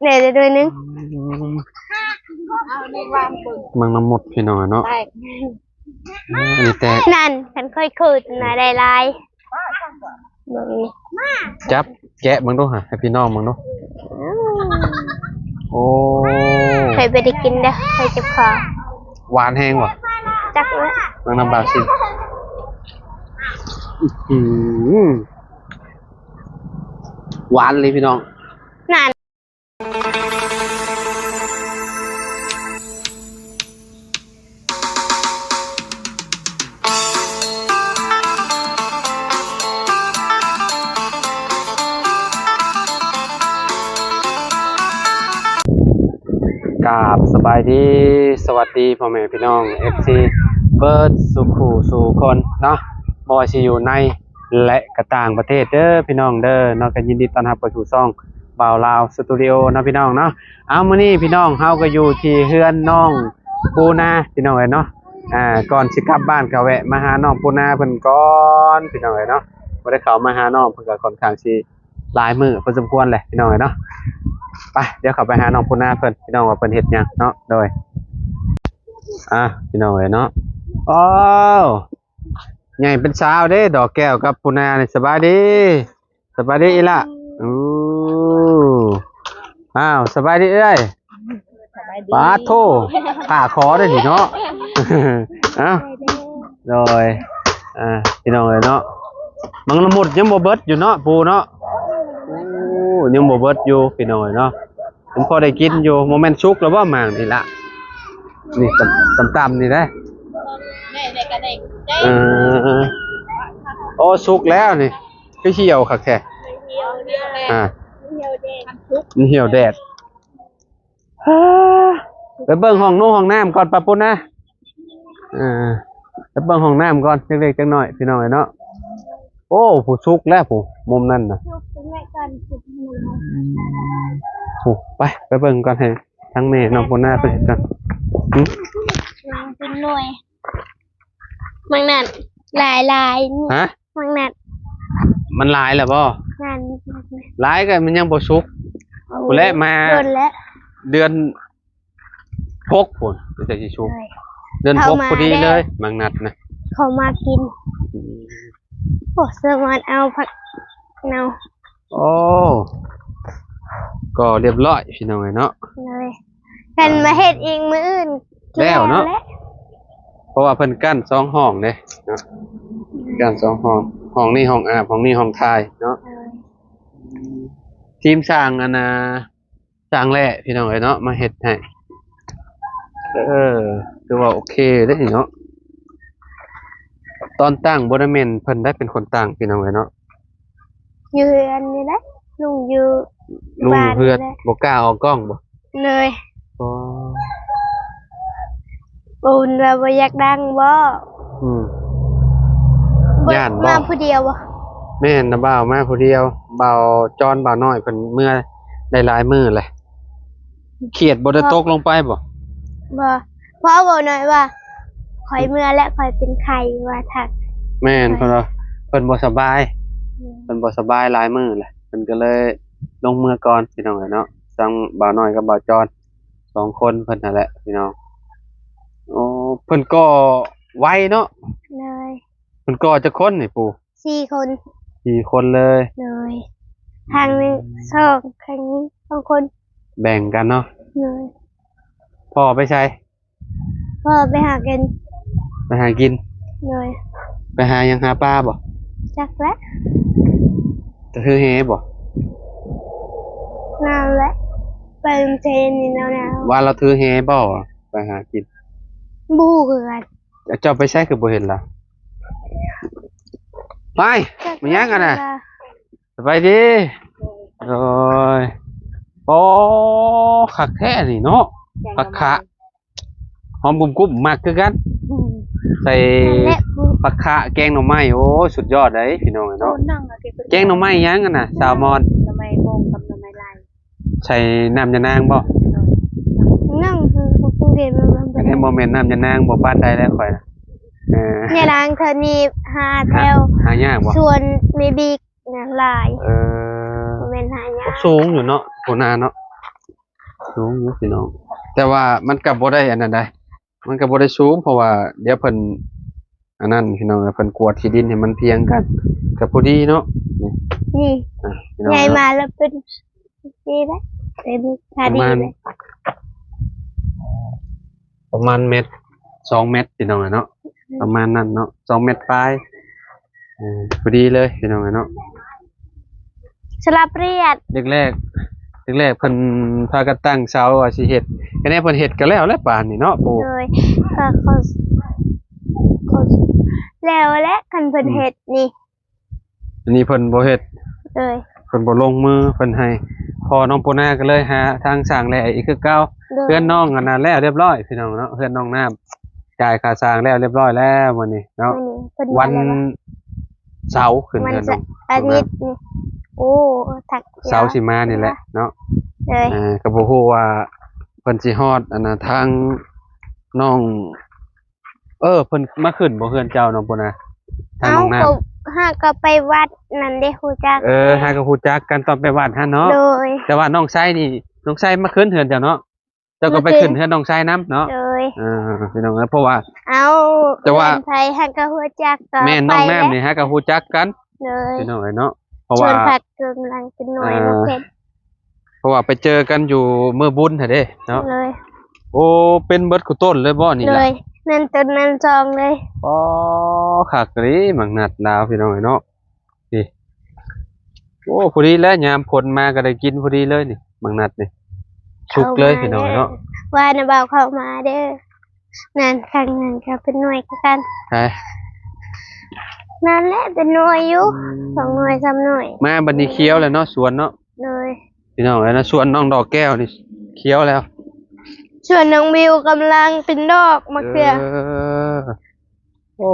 เดี๋ยวด้วยนึงมังน้ำหมดพี่น้อยเนาะอันนี้แตกนั่นฉันเคยคืดนะได้ลายจับแกะมึงดูฮะให้พี่น้องมึงดูโอ้เคยไปได้กินเด้อเคยเจ็บคอหวานแห้งวะจักเลยมังน้ำบาซิลหวานเลยพี่น้องนั่นกราบสบายดีสวัสดีพ่อแม่พี่น้อง FC เบิร์ดสุขูสู่คนเนาะบ่ว่าสิอยู่ในและกระต่างประเทศเด้อพี่น้องเด้อเนาะก็ยินดีต้อนรับเข้าสู่ช่องบ่าวลาวสตูดิโอเนาะพี่น้องเนาะเอามื้อนี้พี่น้องเฮาก็อยู่ที่เฮือนน้องปูนาพี่น้องเอ้ยเนาะก่อนสิกลับบ้านก็แวะมาหาน้องปูนาเพิ่นก่อนพี่น้องเอ้ยเนาะบ่ได้เข้ามาหาน้องเพิ่นก็ค่อนข้างสิหลายมื้อพอสมควรแหละพี่น้องเอ้ยเนาะไปเดี๋ยวเข้าไปหาน้องปูนาเพิ่นพี่น้องว่าเพิ่นเฮ็ดหยังเนาะโดยพี่น้องเอ้ยเนาะอ้าวใหญ่เป็นสาวเด้ดอกแก้วกับปูนานี่สบายดีอีล่ะสบายดีเอ้ยปาโทขาคอได้ดิเนาะโดยพี่น้องเอ้ยเนาะมังละมุดยังบ่เบิดอยู่เนาะปูเนาะยังบ่เบิดอยู่พี่น้องเอ้ยเนาะผมพอได้กินอยู่โมเมนต์สุกแล้วบ่มางนี่ล่ะนี่ตำนี่ได้โอ้สุกแล้วนี่คือเหี่ยวคักแท้เหี่ยวแดดไปเบิ่งห้องห้องน้ำก่อนปะปุ้นนะไปเบิ่งห้องน้ำก่อนเล็กๆจังหน่อยพี่น้องเนาะโอ้ผู้สุกแล้วผู้มุมนั่นน่ะไปเบิ่งก่อนให้ทั้งแม่น้องปุ้นหน้าไปกันเป็นหน่วยมังนั่นลายฮะมังนั่นมันลายแล้วบ่นั่นลายกันมันยังบ่สุกผู้แลมาเดือนพกพุ่นจะสิสุกเดือนพกพอดีเลยมังนัดนะเขามากินโอ้สมานเอาผักเนาโอ้ก็เรียบร้อยพี่น้องเนาะเลยกันมาเฮ็ดเองมื้ออื่นแล้วเนาะเพราะว่าเพิ่นกั้น2ห้องเด้เนาะกั้น2ห้องนี้ห้องอาบห้องนี้ห้องทายเนาะทีมสร้างสร้างแหละพี่น้องเนาะมาเฮ็ดให้คือว่าโอเคได้เนาะตอนตั้งบ่ได้แม่นเพิ่นได้เป็นคนตั้งพี่น้องเนาะอยู่อันนี้แหละลุงอยู่เฮือนบ่กล้าออกกล้องบ่เลยปูนว่าบ่อยากดังบ่ย่านบ่มาผู้เดียวบ่แม่นนะบ่าวมาผู้เดียวบ่าวจอนบ่าวน้อยเพิ่นเมื่อได้หลายมื้อเลยเขียดบ่ได้ตกลงไปบ่เพราะบ่น้อยว่าข่อยเมื่อและข่อยเป็นไข้ว่าทักแม่นเพิ่นบ่สบายหลายมื้อเลยเพิ่นก็เลยลงเมื่อก่อนพี่น้องเนาะทั้งบ่าวน้อยกับบ่าวจอน2คนเพิ่นนั่นแหละพี่น้องโอ้เพิ่นก็ไวเนาะเลยเพิ่นก็จะคนนี่ปู่4 คนเลยทางนึง2ทางนี้2คนแบ่งกันเนาะเลยพ่อไปใช้พ่อไปหากินเลยไปหายังหาปลาบ่จักแล้วจะถือเฮบ่นั่นแหละไปเทนนี่แล้วนะว่าเราถือเฮบ่ไปหากินบูคือกันเจ้าไปใช้คือบ่เห็นล่ะไปมันยังกันน่ะสบายดีโอ้ยโอ้คักแท้นี่เนาะผักขะหอมกุ้มมากคือกันใส่ผักขะแกงหน่อไม้โอ้สุดยอดเลยพี่น้องเนาะแกงหน่อไม้ยังกันน่ะแซลมอนหน่อไม้บงกับหน่อไม้ลายใส่น้ำยานางบ่นั่งคือพวกเด็กอันนี้โมเมนต์น้ำยานางบ่ปานใดแล้วข่อยเนี่ยนางเธอนี่5แถวหายากบ่ส่วนมีบิ๊กนะลายโมเมนต์หายากสูงอยู่เนาะโหนาเนาะ สูงอยู่พี่น้องแต่ว่ามันก็บ่ได้อันนั้นได้มันก็บ่ได้สูงเพราะว่าเดี๋ยวเพิ่นอันนั้นพี่น้องเพิ่นกวาดที่ดินให้มันเพียงกันก็พอดีเนาะนี่ นี่ พี่น้อง ใหญ่ เนาะ มาแล้วเป็นนี่แหละเป็นค ประ ดี มาณ เลย เม็ด2เม็ดพี่น้องเนาะประมาณนั้นเนาะ2เม็ดปลายพอดีเลยพี่น้องเนาะ สลับเรียด แรกเพิ่นพากันตั้งเสาว่าสิเฮ็ดก็แน่เพิ่นเฮ็ดก็แล้วป่านนี่เนาะปู่ เลยก็เขาแล้วและคันเพิ่นเฮ็ดนี่ อันนี้เพิ่นบ่เฮ็ด เลย เพิ่นบ่ลงมือเพิ่นให้พอน้องปูนาก็เลยหาทางสร้างแหล่อีกคือเก่าเพื่อนน้องอันนั้นแล้วเรียบร้อยพี่น้องเนาะเพื่อนน้องน้ำจ่ายค่าสร้างแล้วเรียบร้อยแล้วมื้อนี้เนาะ เพิ่น วัน อะไระ เสาร์ขึ้น มัน เพื่อน จะ น้อง อาทิตย์นี่โอ้ถัก เสาร์สิมานี่แหละเนาะ เลย ก็บ่ฮู้ว่าเพิ่นสิฮอดอันน่ะทางน้องเพิ่นมาขึ้นบ่เฮือนเจ้าน้องปูนาทาง เอ้า น้องน้ำ ก็ห้าก็ไปวัดนั่นเด้ฮู้จัก หาก็ฮู้จักกันตอนไปวัดหั่นเนาะ โดย แต่ว่าน้องชายนี่น้องชายมาขึ้นเฮือนเจ้าเนาะเจ้าก็ไปขึ้นเฮือนน้องชายนํเนาะ โดย พี่น้องเพราะว่า เอา แต่ว่า เพื่อนไทยฮักก็ฮู้จักก็ แม่น้องน้ำนี่ฮะก็ฮู้จักกัน เลย พี่น้องเนาะเพราะ ช ว่า วนผักกำลังเป็นหน่วยบ่เผ็ด เพราะว่าไปเจอกันอยู่มื้อบุญหั่นเด้เนาะ เลย โอ้เป็นเบิดกูต้นเลยบ่นี่ เล ล่ะ ยนั่นต้นนั่นซองเลย อ๋อคักเลยมักนัดลาวพี่น้องเนาะนี่โอ้พอดีแล้วยามผลมาก็ได้กินพอดีเลยนี่มักนัดนี่ชุกเลยพี่น้องเนาะ ว่าน่ะบ่าวเข้ามาเด้อนั่นข้างนั้นก็เป็นหน่วยคือกัน ไป นั่นแหละเป็นหน่วยอยู่สองหน่วยสามหน่วย มาบัดนี้เคี้ยวแล้วเนาะสวนเนาะ เลย พี่น้องแล้วนะสวนน้องดอกแก้วนี่เคี้ยวแล้ว ส่วนน้องบิวกำลังเป็นดอกมะเขือ โอ้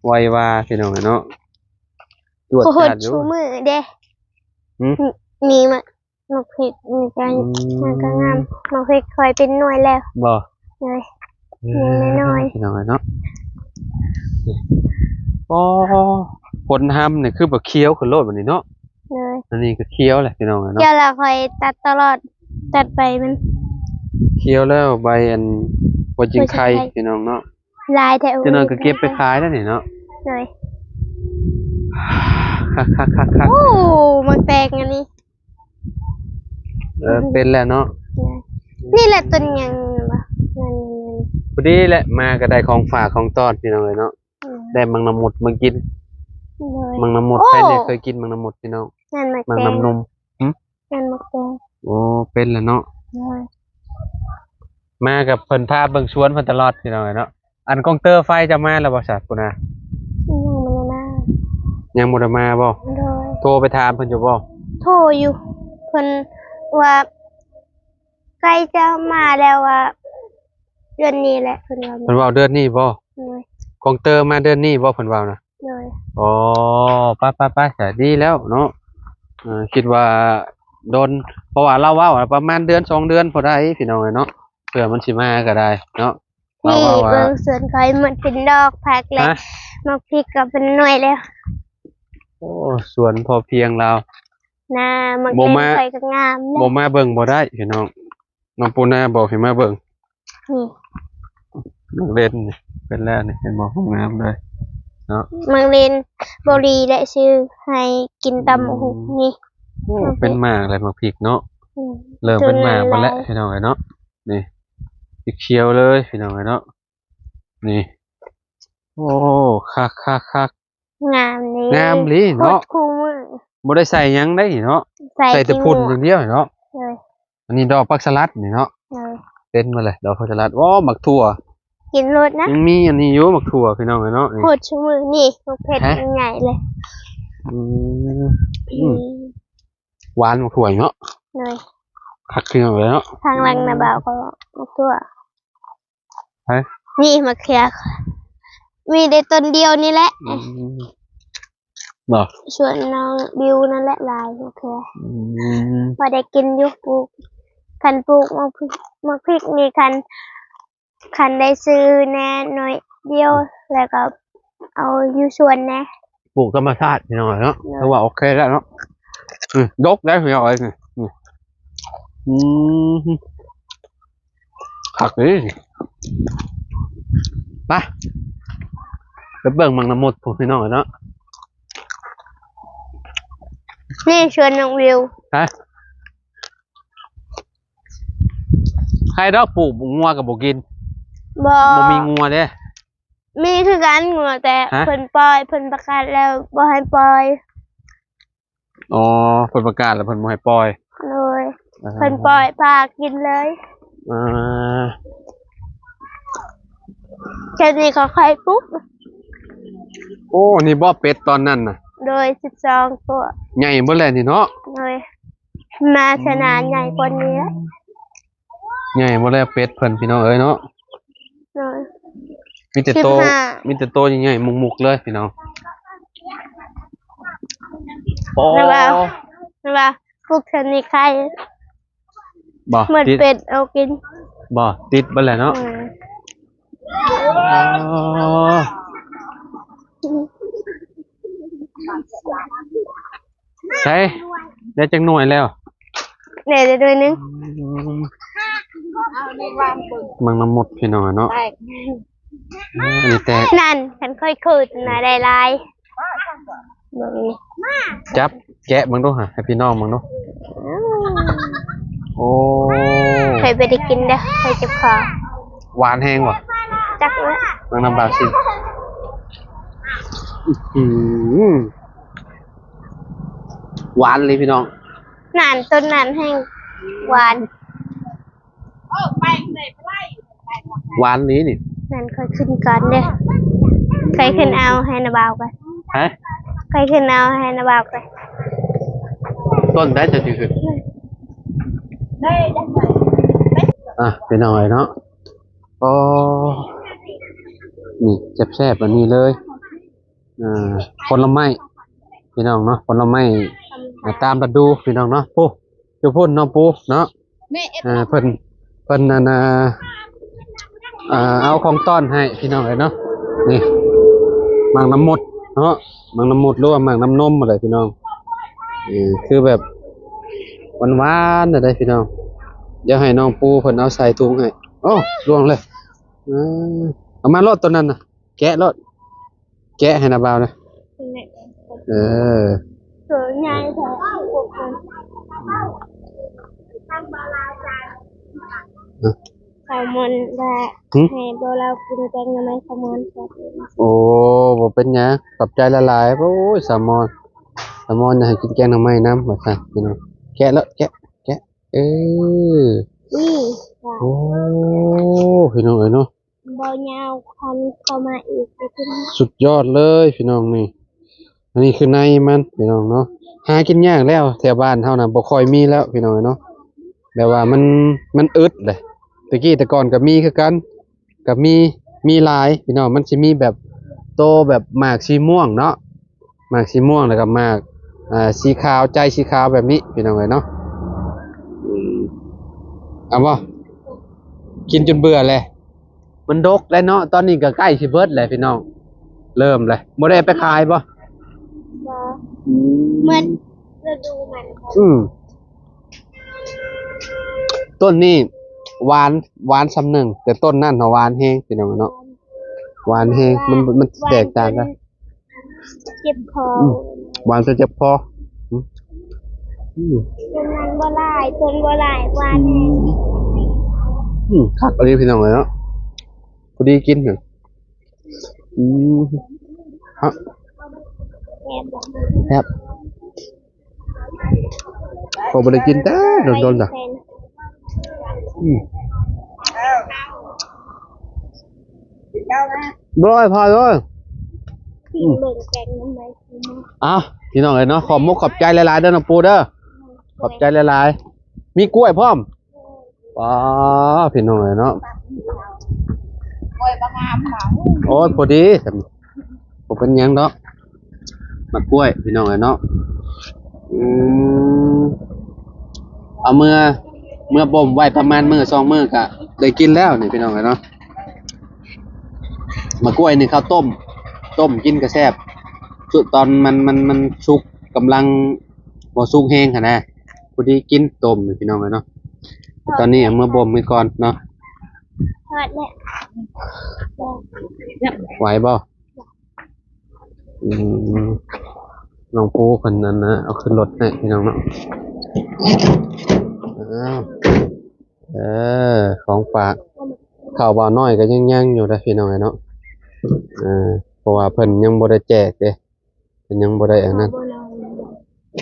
ไวว่าพี่น้องเนาะตรวจ โคต จั ร ดอยู่ ชูมือเด้ หืม มีมะมะพริกมีกันมันก็งามมะพริกคอยเป็นหน่วยแล้ว บ่ เลย น้อย พี่น้องเนาะโอ้ผลทำเนี่ยคือแบบเคี้ยวขึ้นโลดแบบนี้เนาะ เลย อันนี้ก็เคี้ยวแหละพี่น้องเนาะ เดี๋ยวเราคอยตัดตลอดตัดไปมัน เคี้ยวแล้วใบอันหัวจิงไข่ หัวจิงไข่ พี่น้องเนาะ ลายแถว พี่น้องก็เก็บไปขายแล้วนี่เนาะ เลย คัก โอ้มักแตงอันนี้ เป็นแล้วเนาะ นี่แหละต้นยังวะนั่น พอดีแหละมาก็ได้ของฝากของต้อนพี่น้องเลยเนาะได้มังน้ำหมดมากิน เลย มังน้ำหมด โอ้ ใครเนี่ยเคยกินมังน้ำหมดพี่น้อง นั่นมัก มัง แตง น้ำนม นั่นมักแตง โอ้เป็นแล้วเนาะ เลย มากับเพิ่นพาเบิ่งสวนเพิ่นตลอดพี่น้องเนาะอันกองเตอร์ไฟจะมาแล้วบ่สัตว์พุ่นน่ะ ยังมันน่ายังบ่ได้มาบ่ เลย โทรไปถามเพิ่นอยู่บ่ โทรอยู่เพิ่นว่าใกล้จะมาแล้วว่าเดือนนี้แหละเพิ่นว่า เพิ่นเว้าเดือนนี้บ่ เลย กองเตอร์มาเดือนนี้บ่เพิ่นเว้านะ เลย อ๋อไปก็ดีแล้วเนาะคิดว่าโดนเพราะว่าเราเว้าประมาณเดือน2เดือนพอได้พี่น้องเนาะเผื่อมันสิมาก็ได้เนาะเรา นี่ เว้าว่า เบิ่งสวนคอยมันเป็นดอกผักเลย ฮะ มักพริกก็เป็นหน่วยแล้ว โอ้สวนพอเพียงเรา นามัก บ่ แตง มา คอยก็งาม บ่ แล้ว มาเบิ่งบ่ได้พี่น้องน้องปูนาบอกให้มาเบิ่ง นี่ น้องเล่นนี่เป็นแล้วนี่เห็นบ่ห้องน้ำเลยเนาะ มังเรนบรีและชื่อให้กินตำบักหูนี่ โอ้เป็นหมากเลยหมากพริกเนาะ อืม เริ่มเป็นหมากมาแล้ว ตัวละลาย พี่น้องเนาะนี่พริกเขียวเลยพี่น้องเนาะนี่โอ้คัก งามนี่ งามลิเนาะ โคตรคู่มือ บ่ได้ใส่หยังได้เนาะใส่แต่พุ่นอย่างเดียวเนาะ เลย อันนี้ดอกผักสลัดนี่เนาะ เลย เป็นมาเลยดอกผักสลัดโอ้หมักถั่ว กินรสนะ ยังมีอันนี้อยู่หมักถั่วพี่น้องเนาะนี่ โคตรชูมือนี่ลูกเผ็ด ฮะ ใหญ่เลย อืม หวานหมักถั่วเนาะ เลย คักพี่น้องเนาะ ทางหลังนะบ่าวก็มักตัว ฮะ นี่มะเขือมีได้ต้นเดียวนี่แหละ บ่ ส่วนน้องบิวนั่นแหละลายมะเขือ อืม พอได้กินอยู่ปลูกคันปลูกมะพริกนี่คันได้ซื้อแน่หน่อยเดียวแล้วก็เอาอยู่ส่วนแน่ ปลูกธรรมชาติพี่น้องเนาะถือว่าโอเคแล้วเนาะยกได้พี่น้องนี่ อืมผักเลยไปเบิ่งมังน้ำมดผมพี่น้องเนาะ นี่ชวนน้องวิว ฮะใครดอกปลูกงัวกับบ่กิน บอ บ่มีงัวเด้ มีคือกันงัวแต่ ฮะ เพิ่นปล่อยเพิ่นประกาศแล้วบ่ให้ปล่อย อ๋อเพิ่นประกาศแล้วเพิ่นบ่ให้ปล่อย เลยเพิ่นปล่อยพากินเลย อ่า แค่นี้เขาค่อยปุ๊บ โอ้นี่บ่เป็ดตอนนั้นน่ะ โดย12ตัว ใหญ่เบ่แลนี่เนาะ เลยมาขนาดใหญ่กว่านี้ ใหญ่บ่แลเป็ดเพิ่นพี่น้องเอ้ยเนาะ เลย มีแต่โต 15 มีแต่โตใหญ่ๆมุกๆเลยพี่น้องโอ้ แล้วว่าพวกเธอนี่ใคร บ่ เหมือน ติด เป็ดเอากิน บ่ติดเบ่แลเนาะ อ๋อใช่ได้จังหน่วยแล้ว เนี่ยเดี๋ยวด้วยนึง มังน้ำหมดพี่น้องอะเนาะอันนี้แต่ นั่นฉันค่อยคืนนะได้ลายมึง จับแกะมึงดูฮะให้พี่น้องมึงดูโอ้ เคยไปได้กินเด้อเคยเจ็บคอ หวานแห้งว่ะ จักเลย มังน้ำบราซิลอื้อหือหวานเลยพี่น้อง นั่นต้นนั้นแห้งหวาน หวานนี้นี่ นั่นค่อยขึ้นก่อนเด้อเคยขึ้นเอาให้นาบาวกัน ฮะ เคยขึ้นเอาให้นาบาวกัน ต้นได้จะถือขึ้นอ่ะพี่น้องเนาะก็นี่แซ่บๆอันนี้เลยผลไม้พี่น้องเนาะผลไม้ตามฤดูพี่น้องเนาะปูอยู่พุ่นน้องปูเนาะเพิ่นนั่นเอาของต้อนให้พี่น้องเลยเนาะนี่มังน้ำมดเนาะมังน้ำมดหรือว่ามังน้ำนมอะไรพี่น้องคือแบบหวานๆอะไรพี่น้องเดี๋ยวให้น้องปูเพิ่นเอาใส่ถุงให้โอ้ล่วงเลยเอามารถตัวนั้นน่ะแกะรถแกะให้นาบาวนะเออ สวยงามแท้พวกมันแซลมอนและให้โบเรากินแกงน้ำมันแซลมอนแซ่บ โอ้บ่เป็นหยังขอบใจละลายโอ้ยแซลมอนอยากให้กินแกงหน่อไม้น้ำว่าซั่นพี่น้องแกะแล้วแกะเออ นี่ โอ้พี่น้องเอ้ยเนาะ บอยาวคันเข้ามาอีกไปขึ้น สุดยอดเลยพี่น้องนี่อันนี้คือในมันพี่น้องเนาะหากินยากแล้วแถวบ้านเฮาน่ะบ่ค่อยมีแล้วพี่น้องเอ้ยเนาะแบบว่ามันอึดเลยแต่ก่อนก็มีคือกันก็มีหลายพี่น้องมันสิมีแบบโตแบบหมากสีม่วงเนาะหมากสีม่วงแล้วก็หมากสีขาวใจสีขาวแบบนี้พี่น้องเอ้ยเนาะเอาบ่กินจนเบื่อเลยมันดกแล้วเนาะตอนนี้ก็ใกล้สิเบิดแล้วพี่น้องเริ่มเลยบ่ได้ไปขายบ่ บอเหมือนฤดูมัน ต้นนี้หวานซ้ำหนึ่งแต่ต้นนั่นหวานแห้งพี่น้องเนาะหวานแห้งมันแตกต่างกัน เจ็บคอ หวานจะเจ็บคอ ต้นนั้นบ่ลายต้นบ่ลายหวานแห้ง คักอะไรพี่น้องเลยเนาะพอดีกินเหรอฮะ แซ่บบ่ แซ่บพอบ่ได้กินแต่โดนๆจ้ะร้อยพอเลย กินเบิ่งแกงน้ำมัน อ้าวพี่น้องเลยเนาะขอบใจหลายๆเด้อน้องปูเด้อขอบใจหลายๆมีกล้วยพร้อมว้าพี่น้องเลยเนาะโอ้ยพอดีผมเป็นหยังเนาะมากล้วยพี่น้องเลยเนาะเอาเมื่อบ่มไว้ประมาณมื้อ2มื้อก็ได้กินแล้วนี่พี่น้องเลยเนาะมากล้วยนี่ข้าวต้มกินก็แซ่บสุดตอนมันสุกกำลังบ่สุกแห้งหั่นนะพอดีกินต้มนี่พี่น้องเลยเนาะ ตอนนี้เอามื่อบ่มไปก่อนเนาะ ทอดแล้ว ไหวบ่อืมน้องปูคนนั้นนะเอาขึ้นรถให้พี่น้องเนาะอ้าวของฝากข้าวบ่าวน้อยก็ยังอยู่นะพี่น้องเนาะเพราะว่าเพิ่นยังบ่ได้แจกเด้เพิ่นยังบ่ได้อันนั้น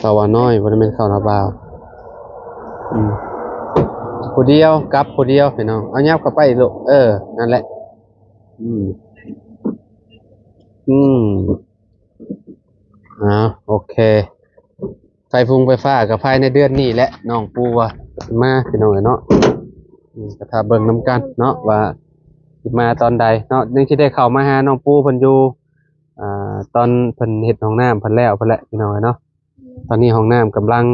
ข้าวบ่าวน้อยบ่ได้แม่นข้าวหน้าบ่าวผู้เดียวกลับผู้เดียวพี่น้องเอายับเข้าไปลูกนั่นแหละโอเคไฟฟุงไฟฟ้ากับไฟในเดือนนี้แหละน้องปูว่ามาพี่น้องเนาะก็ถ้าเบิ่งนำกันเนาะว่าสิมาตอนใดเนาะยังสิได้เข้ามาหาน้องปูเพิ่นอยู่ตอนเพิ่นเฮ็ดห้องน้ำเพิ่นแล้วเพิ่นแหละพี่น้องเนาะตอนนี้ห้องน้ำกำลัง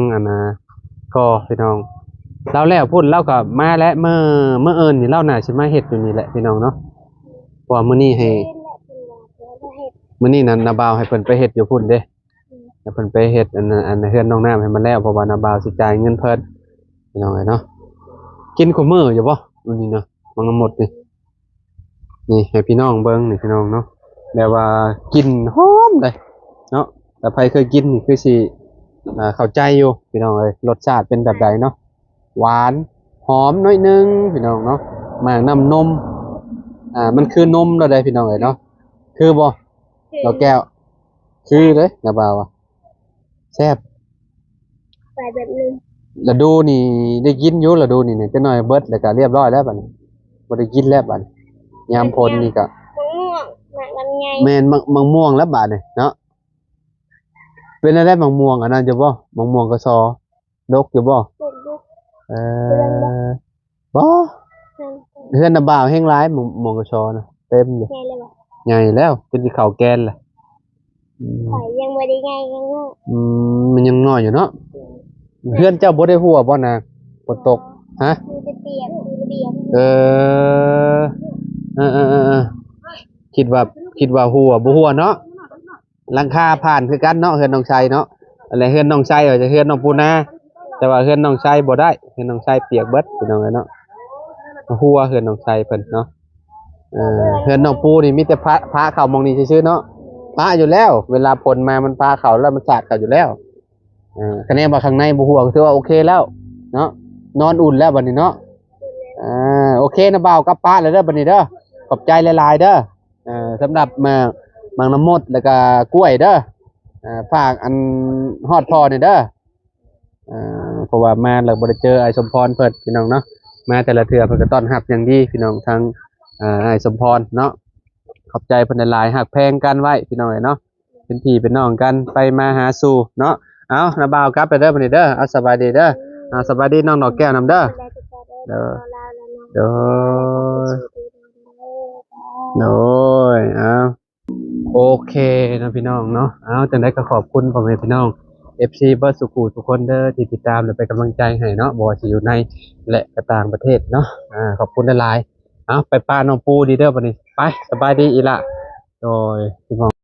ก็พี่น้องเราแล้วพุ่นเราก็มาแล้วเมื่อเอิ้นนี่เราน่าสิมาเฮ็ดอยู่นี่แหละพี่น้องเนาะเพราะว่ามื้อนี้ให้มื้อนี้นั่นนาบ่าวให้เพิ่นไปเฮ็ดอยู่พุ่นเด้แล้วเพิ่นไปเฮ็ดอันเฮือนน้องน้ำให้มันแล้วเพราะว่านาบ่าวสิจ่ายเงินเพิ่นพี่น้องเนาะกินคุมื้ออยู่บ่มื้อนี้เนาะมันหมดนี่ให้พี่น้องเบิ่งนี่พี่น้องเนาะแบบว่ากินหอมเลยเนาะแต่ใครเคยกินนี่คือสิเข้าใจอยู่พี่น้องเอ้ยรสชาติเป็นแบบใดเนาะหวานหอมน้อยนึงพี่น้องเนาะมากน้ำนมมันคือนมแล้วได้พี่น้องเอ้ยเนาะคือบ่เราแก้วคือเด้นาบ่าวอ่ะแซ่บ ไปแบบนึง ฤดูนี่ได้กินอยู่ฤดูนี่เนี่ยจักหน่อยเบิดแล้วก็เรียบร้อยแล้วบัดนี้บ่ได้กินแล้วบัดยามพ้นนี่ก็ มะม่วงหมากลำไย แม่นมะม่วงแล้วบาดนี่เนาะเป็นอะไรมะม่วงอันนั้นอยู่บ่มะม่วงกระซอดกอยู่บ่ ลูก เออบ่เฮือนน่ะบ่าวแฮงหลายมะม่วงกระซอนะเต็มอยู่ ไงเลยบ่ ใหญ่แล้วจนสิเข้าแกนล่ะ ข่อยยังบ่ได้ไงยังงง มันยังน้อยอยู่เนาะเฮือนเจ้าบ่ได้หัวบ่นะฝนตกฮะ มันจะเปียกเออคิดว่าหัวบ่หัวเนาะหลังคาผ่านคือกันเนาะเฮือนน้องชัยเนาะอะไรเฮือนน้องชัยจะเฮือนน้องปูนาแต่ว่าเฮือนน้องชัยบ่ได้เฮือนน้องชัยเปียกเบิดพี่น้องเนาะหัวเฮือนน้องชัยเพิ่นเนาะเฮือนน้องปูนี่มีแต่พระเข้ามองนี่ซื่อๆเนาะพระอยู่แล้ว เวลาฝนมามันพาเข้าแล้วมันสาดเข้าอยู่แล้วคะแนนว่าข้างในบ่หัวก็ถือว่าโอเคแล้วเนาะนอนอุ่นแล้วบัดนี้เนาะโอเคนะบ่าวกับป้าเลยเด้อบัดนี้เด้อขอบใจหลายๆเด้อสำหรับมังน้ำมดแล้วก็กล้วยเด้อฝากอันฮอดพอนี่เด้อเพราะว่ามาแล้วบ่ได้เจอไอ้สมพรเพิ่นพี่น้องเนาะมาแต่ละเทื่อเพิ่นก็ต้อนรับอย่างดีพี่น้องทั้งไอ้สมพรเนาะขอบใจเพิ่นหลายๆฮักแพงกันไว้พี่น้องเนาะเป็นพี่เป็นน้องกันไปมาหาสู่เนาะเอานะบ่าวกลับไปเด้อบัดนี้เด้อเอาสบายดีเด้อสบายดีน้องดอกแก้วนำเด้อโดยโอเคนะพี่น้องเนาะจังได้ก็ขอบคุณพ่อแม่พี่น้อง FC เบิร์ดสุขุทุกคนเด้อที่ติดตามและเป็นกำลังใจให้เนาะบ่ว่าสิอยู่ในและก็ต่างประเทศเนาะขอบคุณหลายๆไปป้าน้องปูดีเด้อบัดนี้ไปสบายดีอีหล่ะโดยพี่น้อง